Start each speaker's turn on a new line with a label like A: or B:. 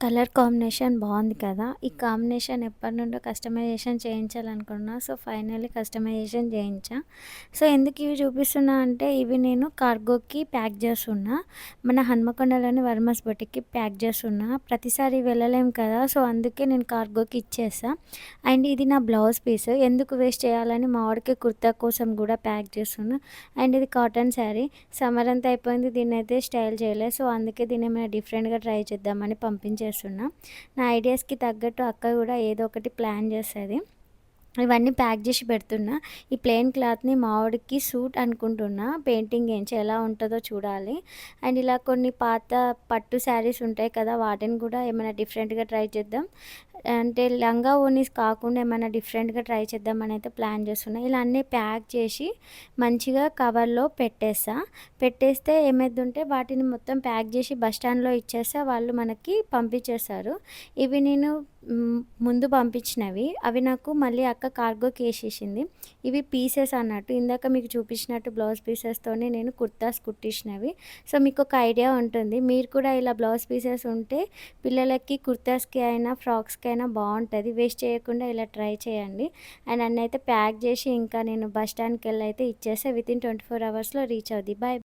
A: Colour combination బాగుంది కదా! ఈ కాంబినేషన్ ఎప్పటినుండో కస్టమైజేషన్ చేయించాలనుకున్నా. సో, ఫైనల్లీ కస్టమైజేషన్ చేయించా. సో, ఎందుకు ఇవి చూపిస్తున్నా అంటే, ఇవి నేను కార్గోకి ప్యాక్ చేస్తున్నా. మన హన్మకొండలోని వర్మస్ బొటిక్‌కి ప్యాక్ చేస్తున్నా. ప్రతిసారి వెళ్ళలేం కదా! సో, అందుకే నేను కార్గోకి ఇచ్చేసా. అండ్ ఇది నా బ్లౌజ్ పీస్. ఎందుకు వేస్ట్ చేయాలని మా వాడికి కుర్తా కోసం కూడా ప్యాక్ చేస్తున్నా. అండ్ ఇది కాటన్ శారీ. సమ్మర్ అంతా అయిపోయింది. దీన్నైతే స్టైల్ చేయలే. సో, అందుకే దీన్ని ఏమైనా డిఫరెంట్‌గా ట్రై చేద్దామని పంపించేస్తున్నా. నా ఐడియాస్‌కి తగ్గట్టు అక్క కూడా ఏదో ఒకటి ప్లాన్ చేస్తది. ఇవన్నీ ప్యాక్ చేసి పెడుతున్నా. ఈ ప్లెయిన్ క్లాత్‌ని మా వాడికి సూట్ అనుకుంటున్నా. పెయింటింగ్ ఏయించి ఎలా ఉంటదో చూడాలి. అండ్ ఇలా కొన్ని పాత పట్టు శారీస్ ఉంటాయి కదా! వాటిని కూడా ఏమైనా డిఫరెంట్‌గా ట్రై చేద్దాం. అంటే లంగా ఓణీస్ కాకుండా ఏమైనా డిఫరెంట్‌గా ట్రై చేద్దామనైతే ప్లాన్ చేస్తున్నా. ఇలా అన్నీ ప్యాక్ చేసి మంచిగా కవర్‌లో పెట్టేస్తా. పెట్టేస్తే ఏమైద్దంటే వాటిని మొత్తం ప్యాక్ చేసి బస్ స్టాండ్‌లో ఇచ్చేస్తే వాళ్ళు మనకి పంపించేస్తారు. ఇవి నేను ముందు పంపించినవి. అవి నాకు మళ్ళీ అక్క కార్గోకి ఏసేసింది. ఇవి పీసెస్ అన్నట్టు. ఇందాక మీకు చూపించినట్టు బ్లౌజ్ పీసెస్‌తోనే నేను కుర్తాస్ కుట్టించినవి. సో, మీకొక ఐడియా ఉంటుంది. మీరు కూడా ఇలా బ్లౌజ్ పీసెస్ ఉంటే పిల్లలకి కుర్తాస్‌కి అయినా, ఫ్రాక్స్‌కైనా బావుంటది. వేస్ట్ చేయకుండా ఇలా ట్రై చేయండి. అండ్ అన్నయితే ప్యాక్ చేసి ఇంకా నేను బస్ స్టాండ్‌కెళ్ళైతే ఇచ్చేస్తే వితిన్ 24 అవర్స్‌లో రీచ్ అవుద్ది. బాయ్.